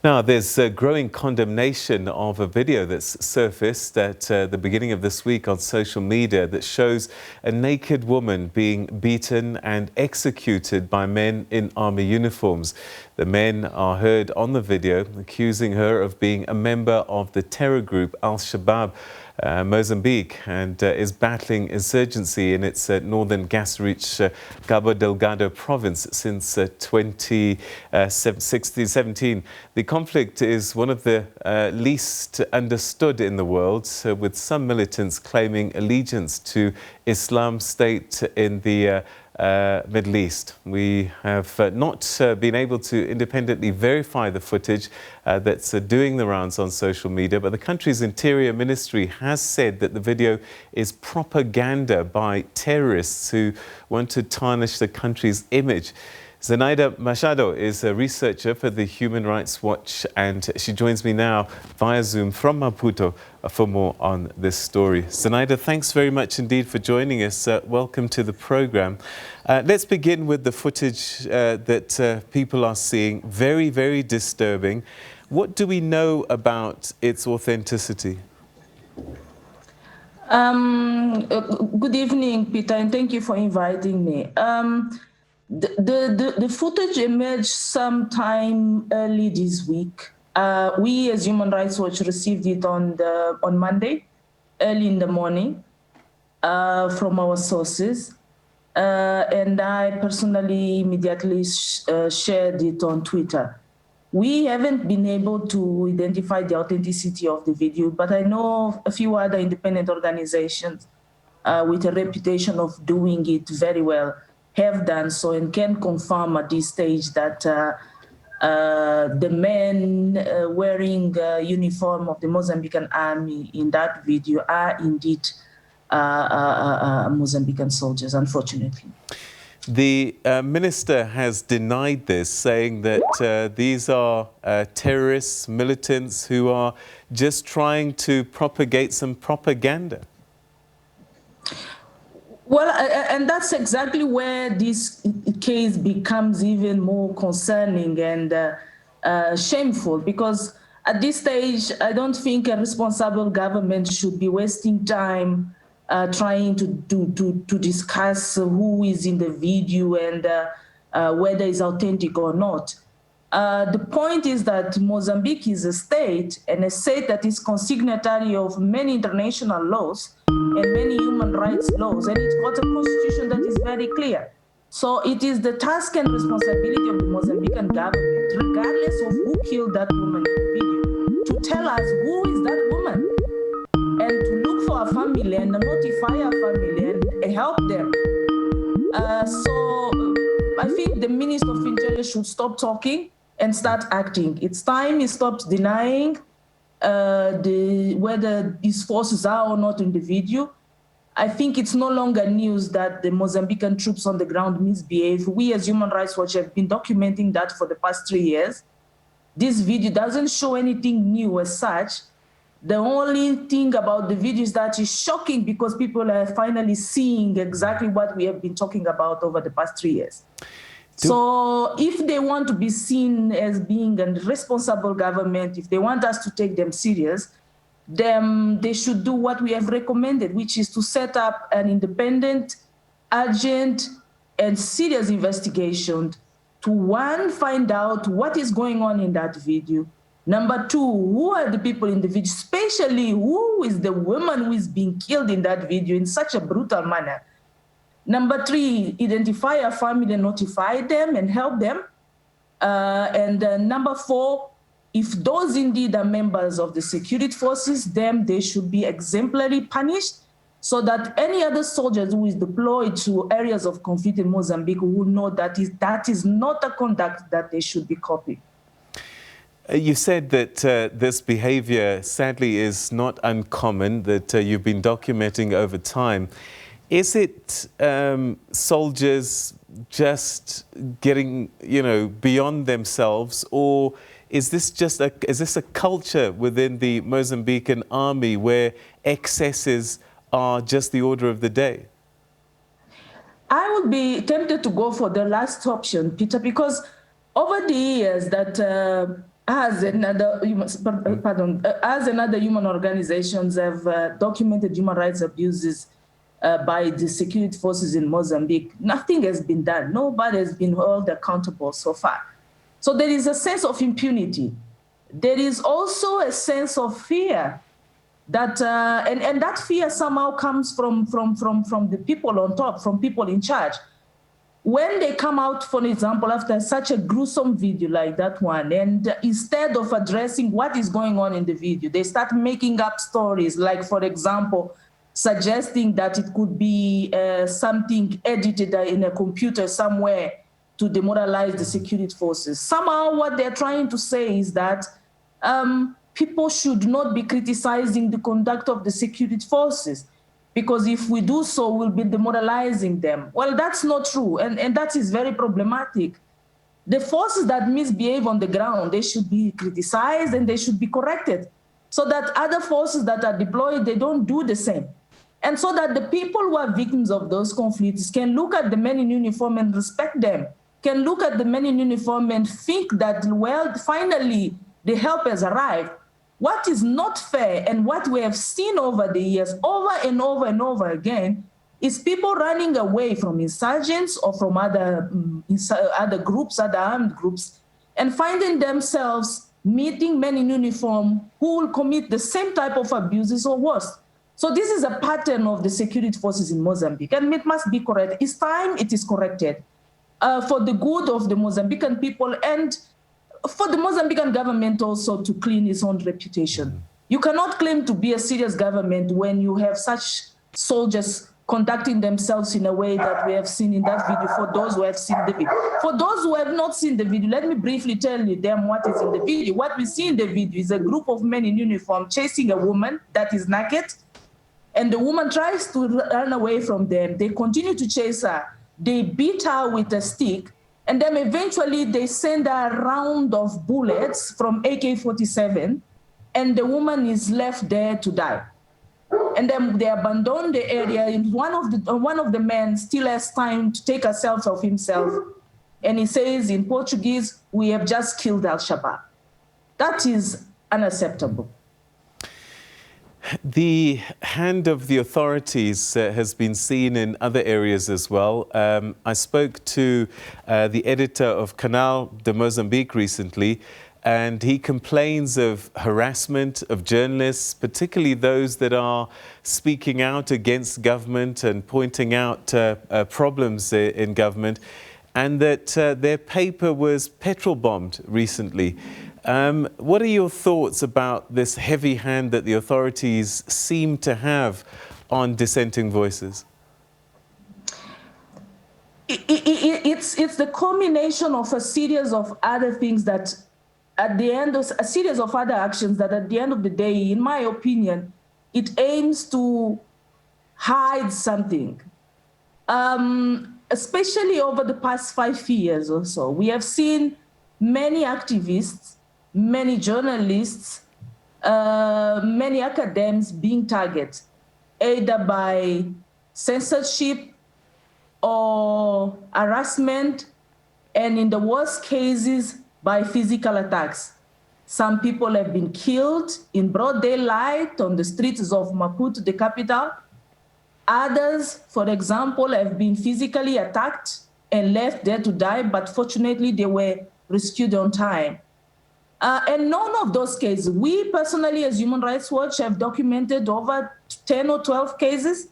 Now, there's growing condemnation of a video that's surfaced at the beginning of this week on social media that shows a naked woman being beaten and executed by men in army uniforms. The men are heard on the video accusing her of being a member of the terror group Al-Shabaab, Mozambique, and is battling insurgency in its northern gas-rich Cabo Delgado province since 2017. The conflict is one of the least understood in the world, with some militants claiming allegiance to Islam State in the Middle East. We have not been able to independently verify the footage that's doing the rounds on social media, but the country's Interior Ministry has said that the video is propaganda by terrorists who want to tarnish the country's image. Zenaida Machado is a researcher for the Human Rights Watch, and she joins me now via Zoom from Maputo for more on this story. Zenaida, thanks very much indeed for joining us. Welcome to the program. Let's begin with the footage that people are seeing. Very, very disturbing. What do we know about its authenticity? Good evening, Peter, and thank you for inviting me. The footage emerged sometime early this week. We, as Human Rights Watch, received it on Monday, early in the morning, from our sources. And I personally immediately shared it on Twitter. We haven't been able to identify the authenticity of the video, but I know a few other independent organizations with a reputation of doing it very well have done so and can confirm at this stage that the men wearing uniform of the Mozambican army in that video are indeed Mozambican soldiers, unfortunately. The minister has denied this, saying that these are terrorists, militants who are just trying to propagate some propaganda. Well, and that's exactly where this case becomes even more concerning and shameful, because at this stage, I don't think a responsible government should be wasting time trying to discuss who is in the video and whether it's authentic or not. The point is that Mozambique is a state, and a state that is consignatory of many international laws and many human rights laws, and it's got a constitution that is very clear. So it is the task and responsibility of the Mozambican government, regardless of who killed that woman in the video, to tell us who is that woman, and to look for a family and notify our family and help them. So I think the Minister of Interior should stop talking and start acting. It's time he stops denying whether his forces are or not in the video. I think it's no longer news that the Mozambican troops on the ground misbehave. We as Human Rights Watch have been documenting that for the past 3 years. This video doesn't show anything new as such. The only thing about the video is that it's shocking because people are finally seeing exactly what we have been talking about over the past 3 years. So if they want to be seen as being a responsible government, if they want us to take them serious, then they should do what we have recommended, which is to set up an independent, urgent, and serious investigation to, one, find out what is going on in that video. Number two, who are the people in the video, especially who is the woman who is being killed in that video in such a brutal manner. Number three, identify a family and notify them and help them. And number four, if those indeed are members of the security forces, then they should be exemplarily punished so that any other soldiers who is deployed to areas of conflict in Mozambique will know that is not a conduct that they should be copied. You said that this behavior, sadly, is not uncommon, that you've been documenting over time. Is it soldiers just getting, beyond themselves, or is this a culture within the Mozambican army where excesses are just the order of the day? I would be tempted to go for the last option, Peter, because over the years that as another human organizations have documented human rights abuses by the security forces in Mozambique, nothing has been done. Nobody has been held accountable so far. So there is a sense of impunity. There is also a sense of fear that, and that fear somehow comes from the people on top, from people in charge. When they come out, for example, after such a gruesome video like that one, and instead of addressing what is going on in the video, they start making up stories, like, for example, suggesting that it could be something edited in a computer somewhere to demoralize the security forces. Somehow what they're trying to say is that people should not be criticizing the conduct of the security forces, because if we do so, we'll be demoralizing them. Well, that's not true, and that is very problematic. The forces that misbehave on the ground, they should be criticized and they should be corrected, so that other forces that are deployed, they don't do the same. And so that the people who are victims of those conflicts can look at the men in uniform and respect them, can look at the men in uniform and think that, well, finally, the help has arrived. What is not fair, and what we have seen over the years, over and over and over again, is people running away from insurgents or from other groups, other armed groups, and finding themselves meeting men in uniform who will commit the same type of abuses or worse. So this is a pattern of the security forces in Mozambique, and it must be corrected. It's time it is corrected for the good of the Mozambican people, and for the Mozambican government also to clean its own reputation. You cannot claim to be a serious government when you have such soldiers conducting themselves in a way that we have seen in that video. For those who have seen the video, for those who have not seen the video, let me briefly tell you them what is in the video. What we see in the video is a group of men in uniform chasing a woman that is naked, and the woman tries to run away from them. They continue to chase her. They beat her with a stick, and then eventually they send a round of bullets from AK-47, and the woman is left there to die. And then they abandon the area, and one of the men still has time to take a selfie of himself, and he says in Portuguese, "We have just killed Al-Shabaab." That is unacceptable. The hand of the authorities has been seen in other areas as well. I spoke to the editor of Canal de Mozambique recently, and he complains of harassment of journalists, particularly those that are speaking out against government and pointing out problems in government, and that their paper was petrol bombed recently. What are your thoughts about this heavy hand that the authorities seem to have on dissenting voices? It's the culmination of a series of other things that, at the end of a series of other actions that, at the end of the day, in my opinion, it aims to hide something. Especially over the past 5 years or so, we have seen many activists, many journalists, many academics being targeted, either by censorship or harassment, and in the worst cases, by physical attacks. Some people have been killed in broad daylight on the streets of Maputo, the capital. Others, for example, have been physically attacked and left there to die, but fortunately they were rescued on time. And none of those cases, we personally as Human Rights Watch have documented over 10 or 12 cases,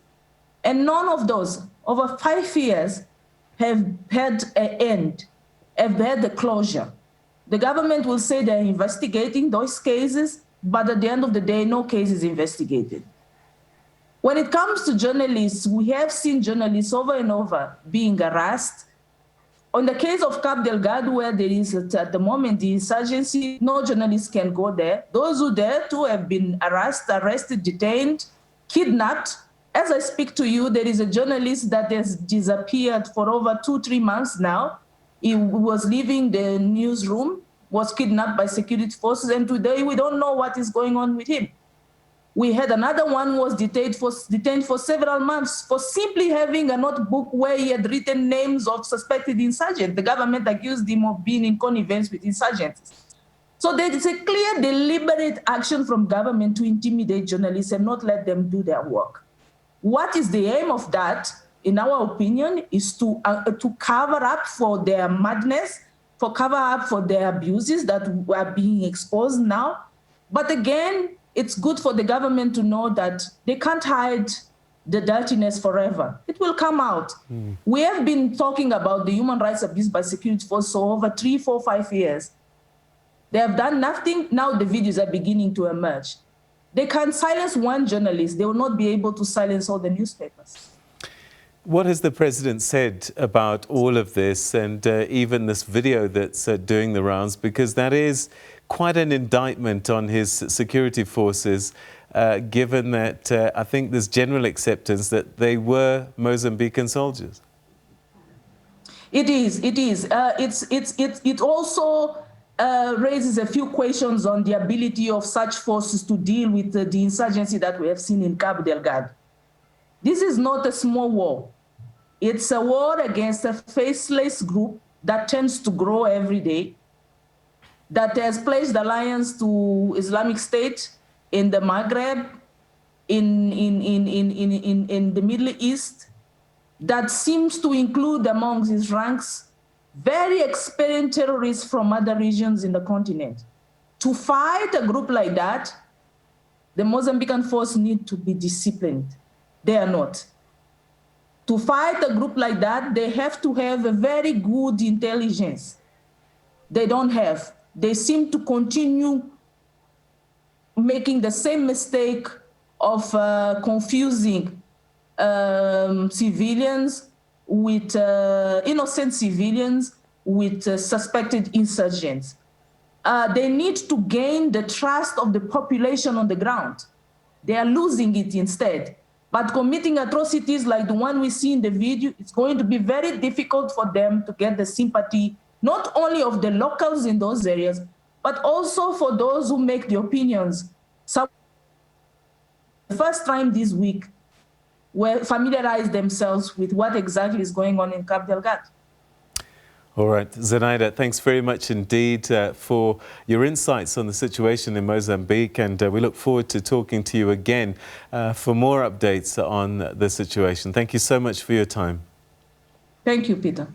and none of those, over 5 years, have had an end, have had a closure. The government will say they're investigating those cases, but at the end of the day, no case is investigated. When it comes to journalists, we have seen journalists over and over being harassed. On the case of Cabo Delgado, where there is at the moment the insurgency, no journalists can go there. Those who dare to have been arrested, detained, kidnapped. As I speak to you, there is a journalist that has disappeared for over 2-3 months now. He was leaving the newsroom, was kidnapped by security forces, and today we don't know what is going on with him. We had another one who was detained for several months for simply having a notebook where he had written names of suspected insurgents. The government accused him of being in connivence with insurgents. So there is a clear, deliberate action from government to intimidate journalists and not let them do their work. What is the aim of that, in our opinion, is to cover up for their madness, for cover up for their abuses that are being exposed now. But again, it's good for the government to know that they can't hide the dirtiness forever. It will come out. We have been talking about the human rights abuse by security forces for over 3, 4, 5 years. They have done nothing. Now the videos are beginning to emerge. They can silence one journalist. They will not be able to silence all the newspapers. What has the president said about all of this and even this video that's doing the rounds? Because that is quite an indictment on his security forces, given that I think there's general acceptance that they were Mozambican soldiers. It is. It is. It also raises a few questions on the ability of such forces to deal with the insurgency that we have seen in Cabo Delgado. This is not a small war. It's a war against a faceless group that tends to grow every day, that has pledged alliance to Islamic State in the Maghreb, in the Middle East, that seems to include amongst its ranks very experienced terrorists from other regions in the continent. To fight a group like that, the Mozambican force need to be disciplined. They are not. To fight a group like that, they have to have a very good intelligence. They don't have. They seem to continue making the same mistake of confusing civilians with innocent civilians with suspected insurgents. They need to gain the trust of the population on the ground. They are losing it instead. But committing atrocities like the one we see in the video, it's going to be very difficult for them to get the sympathy, not only of the locals in those areas, but also for those who make the opinions. So the first time this week, will familiarize themselves with what exactly is going on in Cabo Delgado. All right, Zenaida, thanks very much indeed for your insights on the situation in Mozambique, and we look forward to talking to you again for more updates on the situation. Thank you so much for your time. Thank you, Peter.